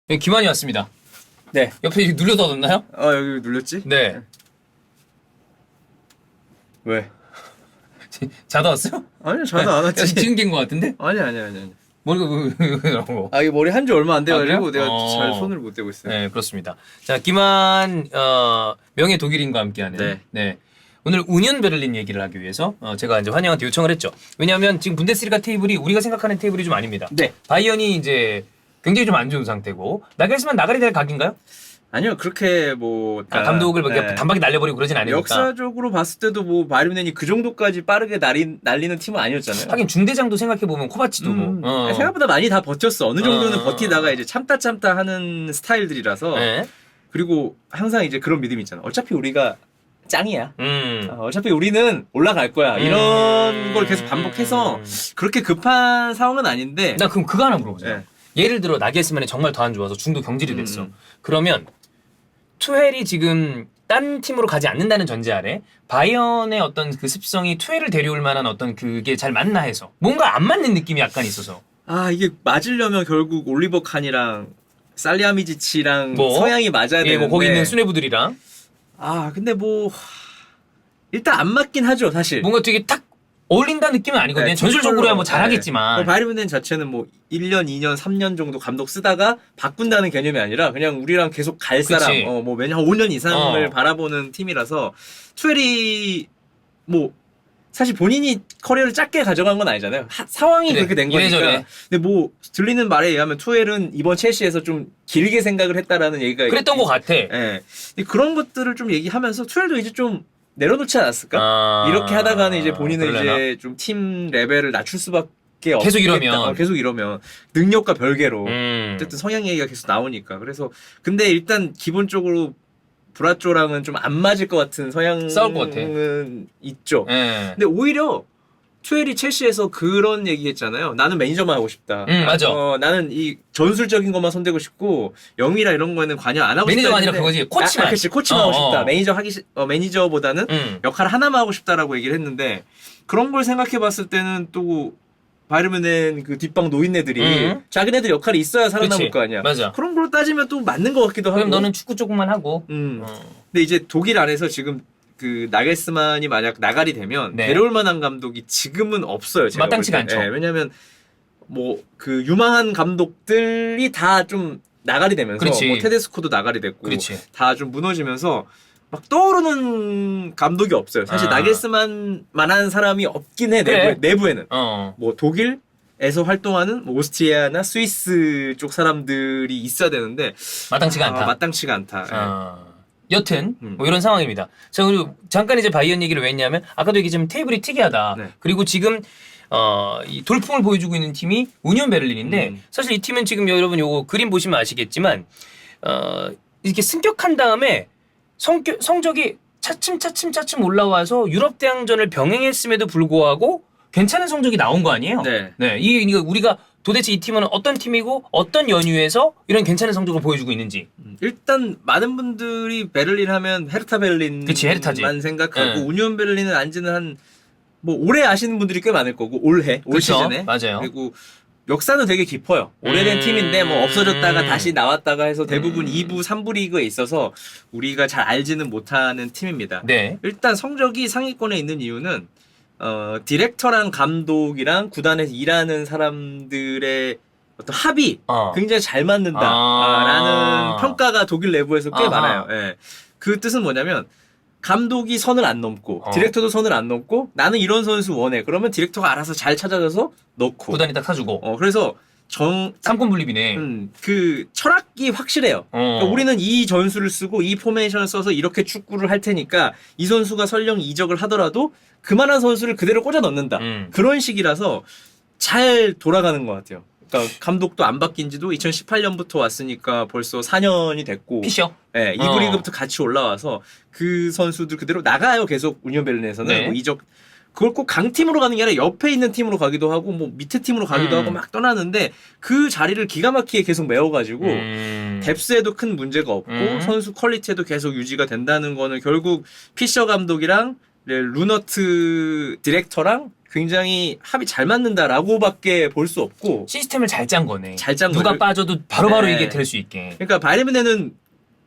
네, 김환이 왔습니다. 네. 옆에 이거 눌러도 넣나요? 여기 눌렸지? 네. 왜? 자다 왔어요? 아니요, 저도 안 왔지. 지금 깬거 같은데? 아니. 머리가 왜 나오고? 이게 머리 한 지 얼마 안 돼가지고 그래요? 내가 잘 손을 못 대고 있어요. 네, 그렇습니다. 자, 김한 명예 독일인과 함께하는 네. 오늘 우니온 베를린 얘기를 하기 위해서 제가 이제 환영한테 요청을 했죠. 왜냐하면 지금 분데스리가 테이블이 우리가 생각하는 테이블이 좀 아닙니다. 네. 바이언이 이제 굉장히 좀 안 좋은 상태고 나겔스만 나가리 될 각인가요? 아니요, 그렇게 뭐. 감독을 막 네. 단박에 날려버리고 그러진 않으니까. 역사적으로 봤을 때도 뭐 바이에른이 그 정도까지 빠르게 날리는 팀은 아니었잖아요. 하긴 중대장도 생각해보면 코바치도 뭐. 생각보다 많이 다 버텼어. 어느 정도는 어. 버티다가 이제 참다 하는 스타일들이라서. 네. 그리고 항상 이제 그런 믿음이 있잖아. 어차피 우리가 짱이야. 음. 어차피 우리는 올라갈 거야. 이런 걸 계속 반복해서 그렇게 급한 상황은 아닌데. 나 그럼 그거 하나 물어보자. 네. 예를 들어 나겔스만이 정말 더 안 좋아서 중도 경질이 됐어. 음. 그러면 투헬이 지금 딴 팀으로 가지 않는다는 전제 아래 바이언의 어떤 그 습성이 투헬을 데려올 만한 어떤 그게 잘 맞나 해서 뭔가 안 맞는 느낌이 약간 있어서. 이게 맞으려면 결국 올리버 칸이랑 살리아미지치랑 뭐? 성향이 맞아야 되는데. 예, 뭐 거기 있는 수뇌부들이랑 근데 뭐 일단 안 맞긴 하죠, 사실. 뭔가 되게 탁 어울린다는 느낌은 아니거든요. 전술적으로야 뭐 잘하겠지만. 바이에른 자체는 뭐 1년, 2년, 3년 정도 감독 쓰다가 바꾼다는 개념이 아니라 그냥 우리랑 계속 갈 그치. 사람, 뭐 매년 한 5년 이상을 어. 바라보는 팀이라서 투엘이 뭐 사실 본인이 커리어를 짧게 가져간 건 아니잖아요. 상황이 그래, 그렇게 된 거니까. 이래저래. 근데 뭐 들리는 말에 의하면 투엘은 이번 첼시에서 좀 길게 생각을 했다라는 얘기가 그랬던 것 같아. 예. 근데 그런 것들을 좀 얘기하면서 투엘도 이제 좀 내려놓지 않았을까? 이렇게 하다가는 이제 본인은 그러려나? 이제 좀 팀 레벨을 낮출 수밖에 없겠다. 계속 이러면. 계속 이러면 능력과 별개로 음. 어쨌든 성향 얘기가 계속 나오니까. 그래서 근데 일단 기본적으로 브라쪼랑은 좀 안 맞을 것 같은 성향은 싸울 것 같아. 있죠. 예. 근데 오히려 투엘이 첼시에서 그런 얘기 했잖아요. 나는 매니저만 하고 싶다. 맞아. 나는 이 전술적인 것만 손대고 싶고 영위라 이런 거에는 관여 안 하고 싶다. 매니저가 아니라 했는데 그거지. 코치만. 그렇지. 코치만 하고 싶다. 어. 매니저 매니저보다는 역할 하나만 하고 싶다라고 얘기를 했는데 그런 걸 생각해 봤을 때는 또 바이에른 그 뒷방 노인네들이 자기네들 역할이 있어야 살아남을 그치. 거 아니야. 맞아. 그런 걸로 따지면 또 맞는 것 같기도 하고. 그럼 너는 축구 조금만 하고. 근데 이제 독일 안에서 지금 그 나겔스만이 만약 나가리 되면 네. 데려올 만한 감독이 지금은 없어요. 제가 마땅치가 볼 때. 않죠. 왜냐하면 뭐 그 유망한 감독들이 다 좀 나가리 되면서 그렇지. 뭐 테데스코도 나가리 됐고 그렇지. 다 좀 무너지면서 막 떠오르는 감독이 없어요. 사실 나겔스만만한 사람이 없긴 해. 그래. 내부에는 어. 뭐 독일에서 활동하는 뭐 오스트리아나 스위스 쪽 사람들이 있어야 되는데 마땅치가 않다. 마땅치가 않다. 여튼 뭐 이런 상황입니다. 자, 그리고 잠깐 이제 바이언 얘기를 왜 했냐면 아까도 얘기했지만 테이블이 특이하다. 네. 그리고 지금 이 돌풍을 보여주고 있는 팀이 우니온 베를린인데 사실 이 팀은 지금 여러분 요거 그림 보시면 아시겠지만 이렇게 승격한 다음에 성적이 차츰 올라와서 유럽 대항전을 병행했음에도 불구하고 괜찮은 성적이 나온 거 아니에요? 네. 이거 우리가 도대체 이 팀은 어떤 팀이고 어떤 연유에서 이런 괜찮은 성적을 보여주고 있는지. 일단 많은 분들이 베를린 하면 헤르타 베를린만 그치, 헤르타지. 생각하고 네. 우니온 베를린은 안지는 한 뭐 올해 아시는 분들이 꽤 많을 거고 올 그쵸? 시즌에 맞아요. 그리고 역사는 되게 깊어요. 오래된 팀인데 뭐 없어졌다가 다시 나왔다가 해서 대부분 2부, 3부 리그에 있어서 우리가 잘 알지는 못하는 팀입니다. 네. 일단 성적이 상위권에 있는 이유는 디렉터랑 감독이랑 구단에서 일하는 사람들의 어떤 합이 굉장히 잘 맞는다라는 평가가 독일 내부에서 꽤 아하. 많아요. 예. 그 뜻은 뭐냐면 감독이 선을 안 넘고 디렉터도 선을 안 넘고 나는 이런 선수 원해. 그러면 디렉터가 알아서 잘 찾아줘서 넣고 구단이 딱 사주고. 그래서 상권 분립이네. 그 철학이 확실해요. 그러니까 우리는 이 전술을 쓰고 이 포메이션을 써서 이렇게 축구를 할 테니까 이 선수가 설령 이적을 하더라도 그만한 선수를 그대로 꽂아 넣는다. 그런 식이라서 잘 돌아가는 것 같아요. 그러니까 감독도 안 바뀐 지도 2018년부터 왔으니까 벌써 4년이 됐고 피셔. 네, 2부 리그부터 같이 올라와서 그 선수들 그대로 나가요. 계속 우니온 베를린에서는 네. 뭐 이적 그걸 꼭 강팀으로 가는 게 아니라 옆에 있는 팀으로 가기도 하고 뭐 밑에 팀으로 가기도 하고 막 떠나는데 그 자리를 기가 막히게 계속 메워가지고 뎁스에도 큰 문제가 없고 선수 퀄리티에도 계속 유지가 된다는 거는 결국 피셔 감독이랑 루너트 디렉터랑 굉장히 합이 잘 맞는다라고밖에 볼 수 없고 시스템을 잘 짠 거네. 잘 짠 누가 거죠. 빠져도 바로바로 네. 이게 될 수 있게. 그러니까 바이에른은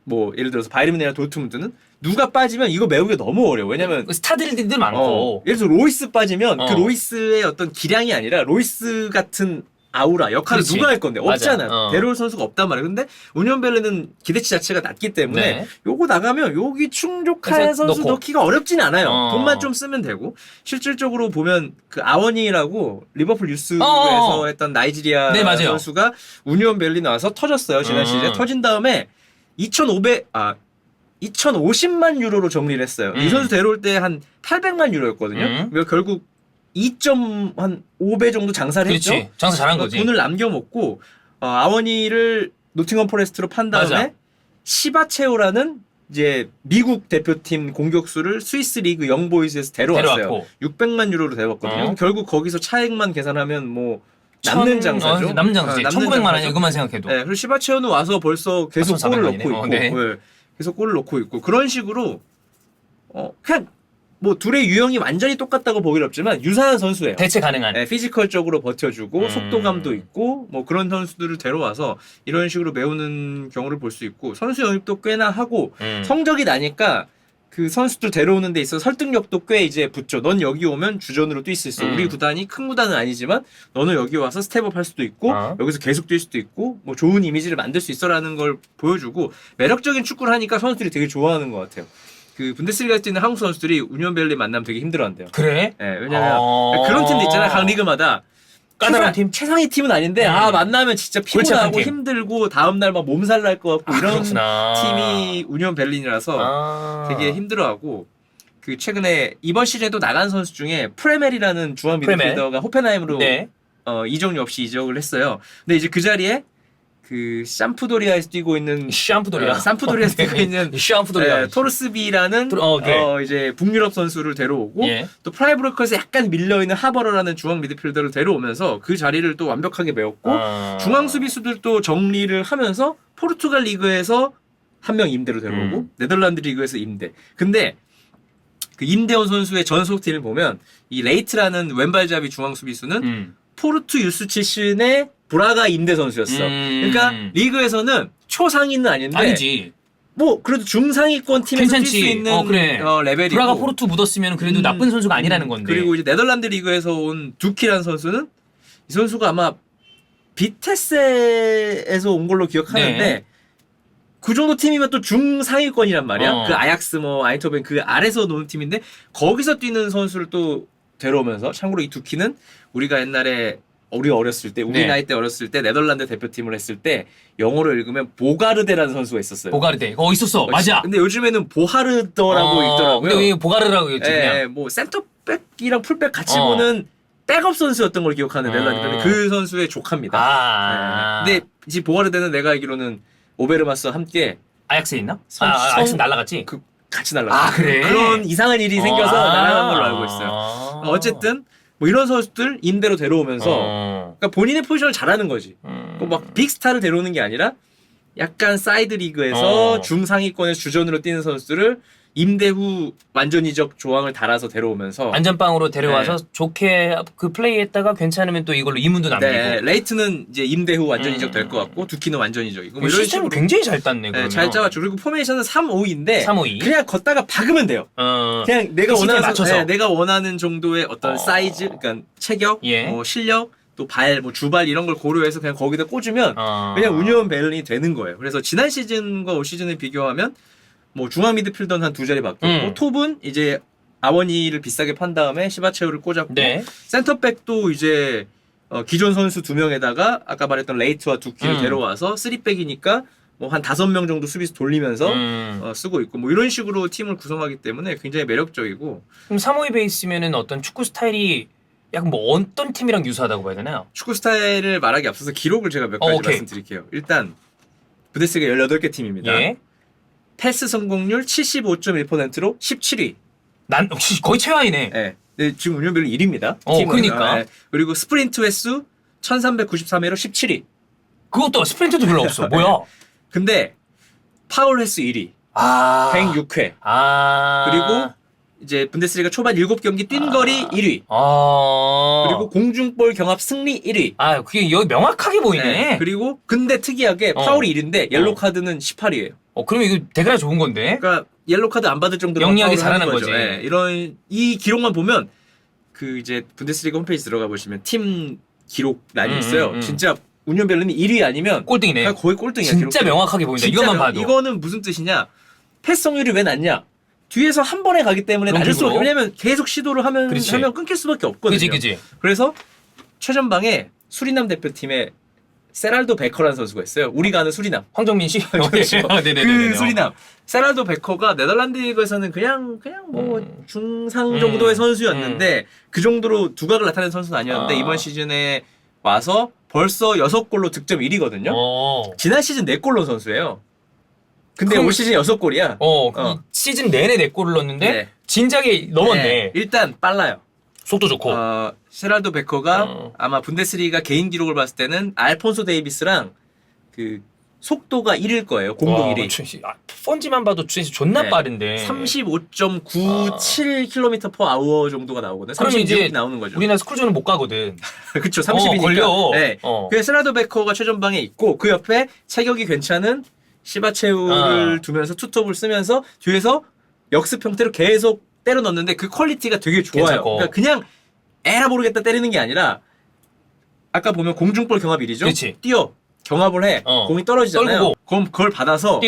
뭐 예를 들어서 바이에른이나 도르트문트는 누가 빠지면 이거 메우기가 너무 어려워. 왜냐면 스타들들 많고. 예를 들어서 로이스 빠지면 그 어. 로이스의 어떤 기량이 아니라 로이스 같은 아우라 역할을 그렇지. 누가 할 건데 맞아. 없잖아. 데려올 선수가 없단 말이야. 근데 우니온 벨레는 기대치 자체가 낮기 때문에 네. 요거 나가면 여기 충족할 그래서 선수 넣고. 넣기가 어렵진 않아요. 어. 돈만 좀 쓰면 되고 실질적으로 보면 그 아원이라고 리버풀 유스에서 어. 했던 나이지리아 네, 맞아요. 선수가 우니온 벨리 나와서 터졌어요. 지난 시즌에 터진 다음에 2,050만 유로로 정리를 했어요. 이 선수 데려올 때 한 800만 유로였거든요. 그래서 결국 2.5배 정도 장사를 했죠. 그렇지. 장사 잘한 거지. 돈을 남겨먹고 아원이를 노팅엄 포레스트로 판 다음에 맞아. 시바체오라는 이제 미국 대표팀 공격수를 스위스 리그 영보이즈에서 데려왔어요. 데려왔고. 600만 유로로 데려왔거든요. 어. 결국 거기서 차액만 계산하면 뭐 남는 장사죠. 남는 장사지. 남는 1,900만 원이야. 장사죠. 이것만 생각해도. 네, 그리고 시바체오는 와서 벌써 계속 골을 1,400만 넣고 있고, 원이네. 네, 계속 골을 넣고 있고 그런 식으로 그냥 뭐 둘의 유형이 완전히 똑같다고 보긴 없지만 유사한 선수예요. 대체 가능한. 네, 피지컬적으로 버텨주고 속도감도 있고 뭐 그런 선수들을 데려와서 이런 식으로 메우는 경우를 볼 수 있고 선수 영입도 꽤나 하고 성적이 나니까 그 선수들 데려오는 데 있어서 설득력도 꽤 이제 붙죠. 넌 여기 오면 주전으로 뛸 수 있어. 우리 구단이 큰 구단은 아니지만 너는 여기 와서 스텝업 할 수도 있고 여기서 계속 뛸 수도 있고 뭐 좋은 이미지를 만들 수 있어라는 걸 보여주고 매력적인 축구를 하니까 선수들이 되게 좋아하는 것 같아요. 그 분데스리가에서 뛰는 한국 선수들이 우니온 베를린 만나면 되게 힘들어한대요. 그래? 네, 왜냐면 그런 팀도 있잖아요. 각 리그마다 까다로운 팀? 최상위 팀은 아닌데 만나면 진짜 골치 아픈 피곤하고 팀. 힘들고 다음 날 막 몸살 날 것 같고 이런 그렇구나. 팀이 우니온 베를린이라서 되게 힘들어하고 그 최근에 이번 시즌에도 나간 선수 중에 프레멜이라는 중앙 미드필더가 호펜하임으로 네. 이적료 없이 이적을 했어요. 근데 이제 그 자리에 그 샴푸도리아에서 뛰고 있는 샴푸도리아. 샴푸도리아에서 뛰고 있는 샴푸도리아. 토르스비라는 이제 북유럽 선수를 데려오고 예. 또 프라이브루크에서 약간 밀려있는 하버러라는 중앙 미드필더를 데려오면서 그 자리를 또 완벽하게 메웠고 중앙 수비수들도 정리를 하면서 포르투갈 리그에서 한 명 임대로 데려오고 네덜란드 리그에서 임대. 근데 그 임대원 선수의 전속팀을 보면 이 레이트라는 왼발잡이 중앙 수비수는 포르투 유스 출신의 브라가 임대 선수였어. 그러니까 리그에서는 초상위는 아닌데 아니지. 뭐 그래도 중상위권 팀에서 뛸 수 괜찮지. 있는 그래. 레벨이고. 브라가 포르투 묻었으면 그래도 나쁜 선수가 아니라는 건데. 그리고 이제 네덜란드 리그에서 온 두키라는 선수는 이 선수가 아마 비테세에서 온 걸로 기억하는데 네. 그 정도 팀이면 또 중상위권이란 말이야. 어. 그 아약스 뭐 아인토벤 그 아래서 노는 팀인데 거기서 뛰는 선수를 또 데려오면서 참고로 이 두키는 우리가 옛날에 우리가 어렸을 때 우리 네. 나이 때 어렸을 때 네덜란드 대표팀을 했을 때 영어로 읽으면 보가르데라는 선수가 있었어요. 보가르데. 있었어. 맞아. 근데 요즘에는 보하르더라고 있더라고요. 근데 왜 보가르라고 했지 그냥. 예, 뭐 센터백이랑 풀백 같이 보는 백업 선수였던 걸 기억하는 네덜란드 그 선수의 조카입니다. 예. 근데 이 보가르데는 내가 알기로는 오베르마스와 함께 아약스에 있나? 아약스 날라갔지. 같이 날라갔어요. 그래? 그런 이상한 일이 생겨서 날아간 걸로 알고 있어요. 어쨌든 뭐 이런 선수들 임대로 데려오면서 그러니까 본인의 포지션을 잘하는 거지. 막 빅스타를 데려오는 게 아니라 약간 사이드 리그에서 중상위권에서 주전으로 뛰는 선수들을 임대 후 완전 이적 조항을 달아서 데려오면서 안전빵으로 데려와서 좋게 그 플레이했다가 괜찮으면 또 이걸로 이문도 남기고. 네, 레이트는 이제 임대 후 완전 이적 될 것 같고 두키는 완전 이적이고. 뭐 이런 시스템 굉장히 잘 땄네. 네, 잘 짜왔죠. 그리고 포메이션은 3-5-2인데 3-5-2. 그냥 걷다가 박으면 돼요. 그냥 내가 원하는 맞춰서. 내가 원하는 정도의 어떤 사이즈, 그러니까 체격, 뭐 실력, 또 발, 뭐 주발 이런 걸 고려해서 그냥 거기다 꽂으면 그냥 우니온 베를린이 되는 거예요. 그래서 지난 시즌과 올 시즌을 비교하면 뭐 중앙 미드필더는 한 두 자리 바뀌었고 톱은 이제 아원이를 비싸게 판 다음에 시바체오를 꽂았고 센터백도 이제 기존 선수 2명에다가 아까 말했던 레이트와 두키를 데려와서 3백이니까 뭐 한 5명 정도 수비수 돌리면서 쓰고 있고 뭐 이런 식으로 팀을 구성하기 때문에 굉장히 매력적이고. 그럼 3-5-2 베이스면은 어떤 축구 스타일이 약간 뭐 어떤 팀이랑 유사하다고 봐야 되나요? 축구 스타일을 말하기 앞서서 기록을 제가 몇 가지 말씀드릴게요. 일단 부데스리가 18개 팀입니다. 예. 패스 성공률 75.1%로 17위. 난 거의 최하위네. 네. 네, 지금 우니온 베를린 1위입니다. 그러니까. 네. 그리고 스프린트 횟수 1393회로 17위. 그것도 스프린트도 별로 없어. 뭐야? 근데 파울 횟수 1위. 106회. 그리고 이제 분데스리가 초반 7경기 뛴 거리 1위. 그리고 공중볼 경합 승리 1위. 아, 그게 여기 명확하게 보이네. 네. 그리고 근데 특이하게 파울이 1위인데 옐로 카드는 18위예요. 그러면 이거 대가리 좋은 건데. 그러니까 옐로 카드 안 받을 정도로 영리하게 파울을 하는 잘하는 거지. 네. 이런 이 기록만 보면 그 이제 분데스리가 홈페이지 들어가 보시면 팀 기록란이 있어요. 진짜 union 베를린이 1위 아니면 꼴등이네. 그냥 거의 꼴등이야. 진짜 명확하게 보인다. 진짜 이것만 봐도. 이거는 무슨 뜻이냐? 패스 성률이 왜 낮냐? 뒤에서 한 번에 가기 때문에 낮을 수밖에. 왜냐면 계속 시도를 하면 끊길 수밖에 없거든요. 그지. 그래서 최전방에 수리남 대표팀에 세랄도 베커라는 선수가 있어요. 우리가 아는 수리남. 황정민 씨? 네네네. 그 수리남. 세랄도 베커가 네덜란드 리그에서는 그냥 뭐 중상 정도의 선수였는데 그 정도로 두각을 나타낸 선수는 아니었는데 이번 시즌에 와서 벌써 6골로 득점 1위거든요. 지난 시즌 4골 넣은 선수예요. 근데 올 시즌 6골이야. 시즌 내내 4골을 넣었는데 네. 진작에 넘었네. 네. 일단 빨라요. 속도 좋고. 세랄도 베커가 아마 분데스리가 개인 기록을 봤을 때는 알폰소 데이비스랑 그 속도가 1일 거예요. 공동 1위. 펀지만 봐도 진짜 존나 네. 빠른데. 35.97km/h 정도가 나오거든. 그러면 이제 나오는 거죠. 우리나라 스쿨존은 못 가거든. 그쵸. 30이니까. 걸려. 네. 그래서 세라도 베커가 최전방에 있고 그 옆에 체격이 괜찮은 시바체우를 두면서 투톱을 쓰면서 뒤에서 역습 형태로 계속 때려 넣는데 그 퀄리티가 되게 좋아요. 괜찮고. 그러니까 그냥 에라 모르겠다 때리는 게 아니라 아까 보면 공중볼 경합 1위죠. 그치. 뛰어. 경합을 해. 공이 떨어지잖아요. 떨구고. 그럼 그걸 받아서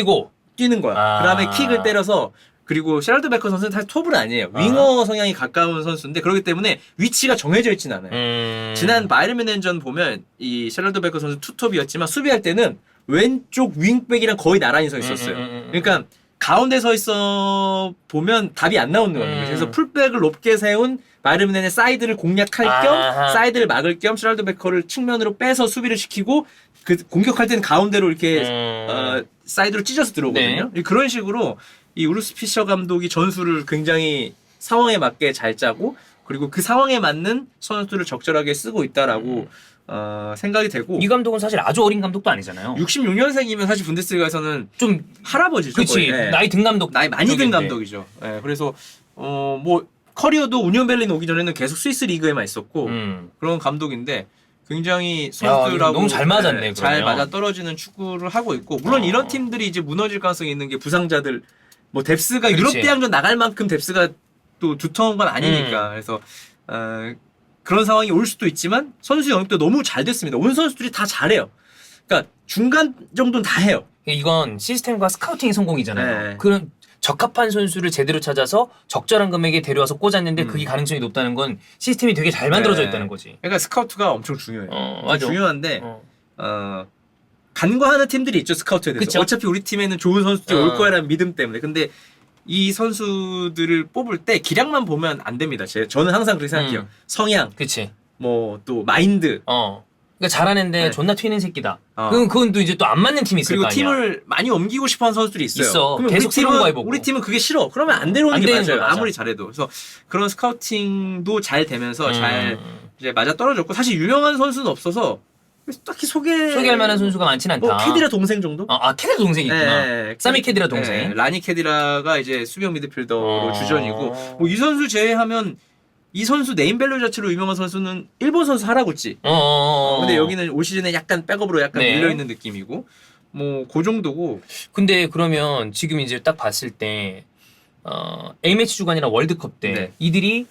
뛰는 거야. 그다음에 킥을 때려서 그리고 셰랄드 베커 선수는 사실 톱은 아니에요. 윙어 성향이 가까운 선수인데 그렇기 때문에 위치가 정해져 있진 않아요. 지난 바이에른 뮌헨전 보면 이 셰랄드 베커 선수 투톱이었지만 수비할 때는 왼쪽 윙백이랑 거의 나란히 서 있었어요. 그러니까 가운데 서 있어 보면 답이 안 나오는 거예요. 그래서 풀백을 높게 세운 바이에른 뮌헨의 사이드를 공략할 겸 사이드를 막을 겸 셰랄드 베커를 측면으로 빼서 수비를 시키고 그 공격할 때는 가운데로 이렇게 사이드로 찢어서 들어오거든요. 네. 그런 식으로 이 우르스 피셔 감독이 전술을 굉장히 상황에 맞게 잘 짜고 그리고 그 상황에 맞는 선수들을 적절하게 쓰고 있다라고 생각이 되고 이 감독은 사실 아주 어린 감독도 아니잖아요. 66년생이면 사실 분데스리가에서는 좀 할아버지죠. 그렇지. 네. 나이 든 감독. 나이 많이 든 감독이죠. 네. 그래서 뭐 커리어도 우니온 베를린 오기 전에는 계속 스위스 리그에만 있었고 그런 감독인데 굉장히 선수들하고 너무 잘 맞았네. 네, 잘 맞아 떨어지는 축구를 하고 있고 물론 이런 팀들이 이제 무너질 가능성이 있는 게 부상자들 뭐 뎁스가 유럽 대항전 나갈 만큼 뎁스가 또 두터운 건 아니니까 그래서 그런 상황이 올 수도 있지만 선수 영입도 너무 잘 됐습니다. 온 선수들이 다 잘해요. 그러니까 중간 정도는 다 해요. 이건 시스템과 스카우팅이 성공이잖아요. 네. 그런 적합한 선수를 제대로 찾아서 적절한 금액에 데려와서 꽂았는데 그게 가능성이 높다는 건 시스템이 되게 잘 만들어져 있다는 거지. 그러니까 스카우트가 엄청 중요해요. 맞아. 중요한데 간과하는 팀들이 있죠. 스카우트에 대해서. 그쵸? 어차피 우리 팀에는 좋은 선수들이 올 거야라는 믿음 때문에. 근데 이 선수들을 뽑을 때 기량만 보면 안 됩니다. 저는 항상 그렇게 생각해요. 성향, 그치. 뭐 또 마인드. 그러니까 잘하는데 존나 튀는 새끼다. 그건 또 이제 또 안 맞는 팀이 있을 거 아니야. 그리고 팀을 많이 옮기고 싶어하는 선수들이 있어요. 그러면 계속 새로운 거 해보고. 우리 팀은 그게 싫어. 그러면 안 데려오는 게 맞아요. 맞아. 아무리 잘해도. 그래서 그런 스카우팅도 잘 되면서 잘 이제 맞아 떨어졌고 사실 유명한 선수는 없어서 딱히 소개할 만한 선수가 많진 않다. 뭐 캐디라 동생 정도? 캐디라 동생이 있구나. 네, 사미 캐디라 동생. 네, 라니 캐디라가 이제 수비형 미드필더로 주전이고 뭐 이 선수 제외하면 이 선수 네임밸류 자체로 유명한 선수는 일본 선수 하라구치. 근데 여기는 올 시즌에 약간 백업으로 약간 밀려 있는 느낌이고 뭐 그 정도고. 근데 그러면 지금 이제 딱 봤을 때 A매치 주간이나 월드컵 때 이들이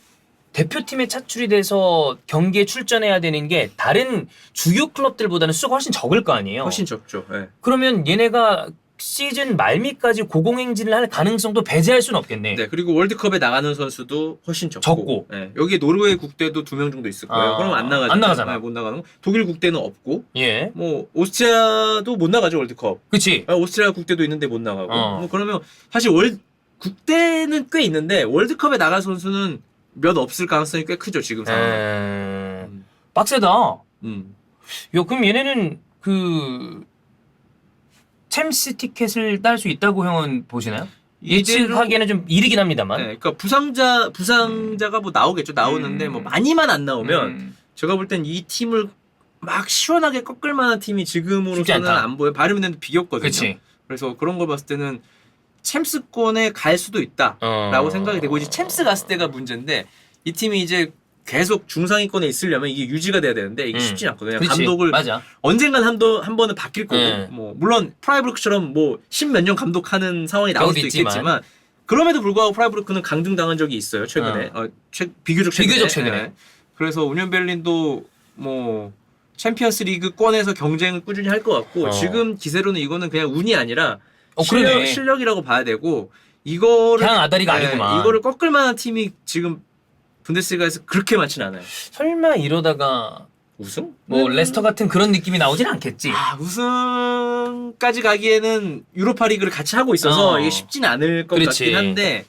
대표팀에 차출이 돼서 경기에 출전해야 되는 게 다른 주요 클럽들보다는 수가 훨씬 적을 거 아니에요. 훨씬 적죠. 네. 그러면 얘네가 시즌 말미까지 고공행진을 할 가능성도 배제할 수는 없겠네. 네, 그리고 월드컵에 나가는 선수도 훨씬 적고. 네, 여기에 노르웨이 국대도 2명 정도 있을 거예요. 그럼 안 나가죠. 안 나가잖아. 네, 못 나가는 거. 독일 국대는 없고. 예. 뭐 오스트리아도 못 나가죠, 월드컵. 그치. 오스트리아 국대도 있는데 못 나가고. 뭐 그러면 사실 국대는 꽤 있는데 월드컵에 나갈 선수는 몇 없을 가능성이 꽤 크죠, 지금 상황. 빡세다. 야, 그럼 얘네는 챔스 티켓을 딸 수 있다고 형은 보시나요? 예측하기에는 좀 이르긴 합니다만. 네, 그러니까 부상자가 뭐 나오겠죠. 나오는데 뭐 많이만 안 나오면 제가 볼 땐 이 팀을 막 시원하게 꺾을 만한 팀이 지금으로서는 안 보여. 바이에른 뮌헨도 비겼거든요. 그치. 그래서 그런 걸 봤을 때는 챔스권에 갈 수도 있다라고 생각이 되고 이제 챔스 갔을 때가 문제인데 이 팀이 이제 계속 중상위권에 있으려면 이게 유지가 돼야 되는데 이게 쉽지 않거든요. 그치. 감독을 맞아. 언젠간 한 번은 바뀔 거고 네. 뭐 물론 프라이부르크처럼 뭐 10몇 년 감독하는 상황이 나올 수도 있겠지만 그럼에도 불구하고 프라이부르크는 강등당한 적이 있어요. 최근에 비교적 최근에. 네. 그래서 우니온 베를린도 뭐 챔피언스 리그권에서 경쟁을 꾸준히 할 것 같고 지금 기세로는 이거는 그냥 운이 아니라 실력이라고 봐야 되고 이거를 그냥 아다리가 아니구만. 이거를 꺾을 만한 팀이 지금 분데스리가에서 그렇게 많진 않아요. 설마 이러다가 우승? 뭐 레스터 같은 그런 느낌이 나오진 않겠지. 우승까지 가기에는 유로파 리그를 같이 하고 있어서 이게 쉽진 않을 것 같긴 한데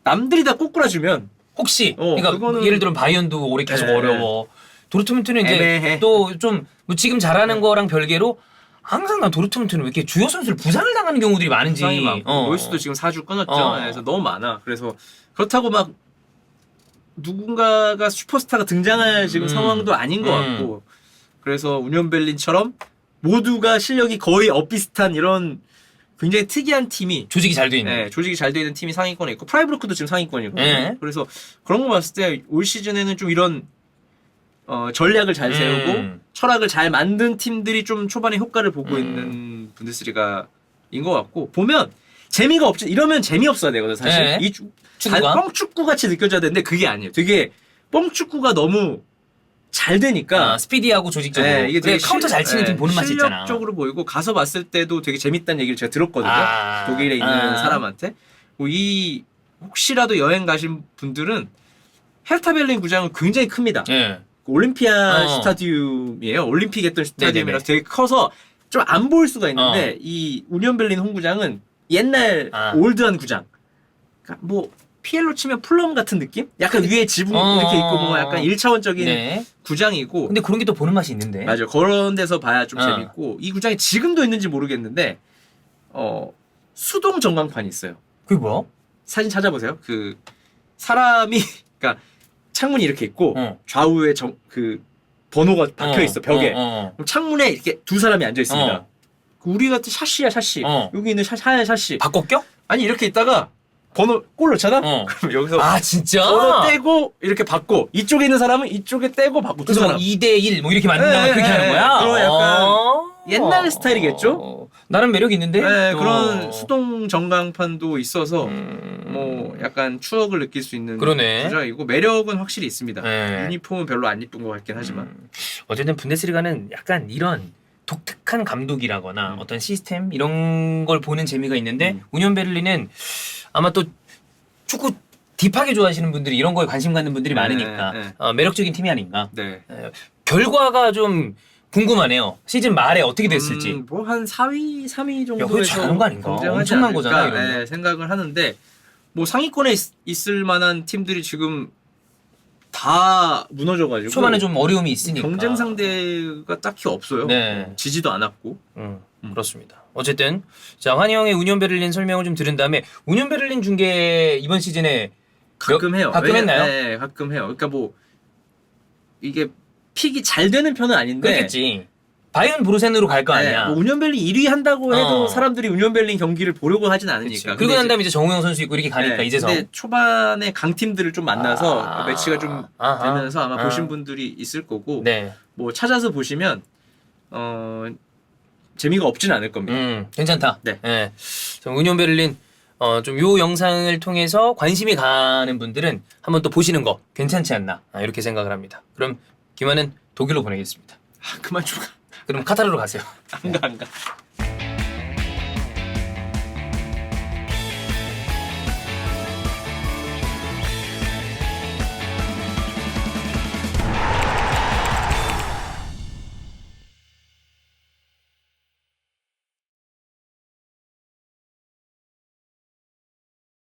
남들이 다 꼬꾸라주면 혹시 그러니까 그거는 예를 들면 바이언도 올해 계속 어려워. 도르트문트는 이제 또 좀 뭐 지금 잘하는 거랑 별개로 항상 난 도르트문트는 왜 이렇게 주요 선수를 부상을 당하는 경우들이 많은지. 부상이 많고 로이스도 지금 4주 끊었죠. 그래서 너무 많아. 그래서 그렇다고 막 누군가가 슈퍼스타가 등장할 지금 상황도 아닌 것 같고 그래서 우니온 베를린처럼 모두가 실력이 거의 엇비슷한 이런 굉장히 특이한 팀이 조직이 잘 돼 있는. 조직이 잘 돼 있는 팀이 상위권에 있고 프라이부르크도 지금 상위권이거든요. 그래서 그런 거 봤을 때 올 시즌에는 좀 이런 전략을 잘 세우고 철학을 잘 만든 팀들이 좀 초반에 효과를 보고 있는 분데스리가인 것 같고 보면 재미가 없지. 이러면 재미없어야 되거든 사실. 이 뻥축구 같이 느껴져야 되는데 그게 아니에요. 되게 뻥축구가 너무 잘 되니까 스피디하고 조직적으로 이게 되게 카운터 잘 치는 팀 보는 맛이 있잖아. 실력적으로 보이고 가서 봤을 때도 되게 재밌다는 얘기를 제가 들었거든요. 독일에 있는 사람한테. 이 혹시라도 여행 가신 분들은 헤르타 베를린 구장은 굉장히 큽니다. 올림피아 스타디움이에요. 올림픽 했던 스타디움이라서 되게 커서 좀 안 보일 수가 있는데 이 우니온 베를린 홈구장은 옛날 올드한 구장. 그러니까 뭐 피엘로 치면 플럼 같은 느낌? 약간 위에 지붕 이렇게 있고 뭐 약간 1차원적인 구장이고. 근데 그런 게 또 보는 맛이 있는데. 맞아요. 그런 데서 봐야 좀 재밌고 이 구장이 지금도 있는지 모르겠는데 수동 전광판이 있어요. 그게 뭐야? 사진 찾아보세요. 그 사람이 그러니까 창문이 이렇게 있고 좌우에 그 번호가 박혀 있어 벽에. 그럼 창문에 이렇게 두 사람이 앉아 있습니다. 우리 같은 샤시야 샤시. 여기 있는 하얀 샤시. 바꿔 껴? 아니 이렇게 있다가 번호 골 넣잖아? 그럼 여기서 진짜? 번호 떼고 이렇게 받고 이쪽에 있는 사람은 이쪽에 떼고 받고 두 사람 2대1 뭐 이렇게 만든다면 그렇게 하는 거야? 그런 약간 옛날 스타일이겠죠? 나름 매력 있는데? 그런 수동 전광판도 있어서 뭐 약간 추억을 느낄 수 있는 구장이고 매력은 확실히 있습니다. 유니폼은 별로 안 이쁜 것 같긴 하지만 어쨌든 분데스리가는 약간 이런 독특한 감독이라거나 어떤 시스템 이런 걸 보는 재미가 있는데 우니온 베를린은 아마 또 축구 딥하게 좋아하시는 분들이 이런 거에 관심 갖는 분들이 많으니까 매력적인 팀이 아닌가. 결과가 좀 궁금하네요. 시즌 말에 어떻게 됐을지. 뭐 한 4위, 3위 정도에서 잘하는 거 아닌가? 엄청난 거잖아. 이런 생각을 하는데 뭐 상위권에 있을 만한 팀들이 지금 다 무너져가지고 초반에 좀 어려움이 있으니까 경쟁 상대가 딱히 없어요. 지지도 않았고. 그렇습니다. 어쨌든 자 환희형의 우니온 베를린 설명을 좀 들은 다음에 우니온 베를린 중계 이번 시즌에 가끔 해요. 가끔 했나요? 네, 가끔 해요. 그러니까 뭐 이게 픽이 잘 되는 편은 아닌데. 그렇겠지. 바이언 브루센으로 갈 거 아니야. 뭐 우니온 베를린 1위 한다고 해도 사람들이 우니온 베를린 경기를 보려고 하진 않으니까. 그리고 난 다음에 이제 정우영 선수 있고 이렇게 가니까 이제서. 근데 초반에 강팀들을 좀 만나서 매치가 좀 되면서 아마 보신 분들이 있을 거고. 뭐 찾아서 보시면 재미가 없진 않을 겁니다. 괜찮다. 우니온 베를린 좀 요 영상을 통해서 관심이 가는 분들은 한번 또 보시는 거 괜찮지 않나 이렇게 생각을 합니다. 그럼 기만은 독일로 보내겠습니다. 그만 좀 가. 그럼 카타르로 가세요. 안 가.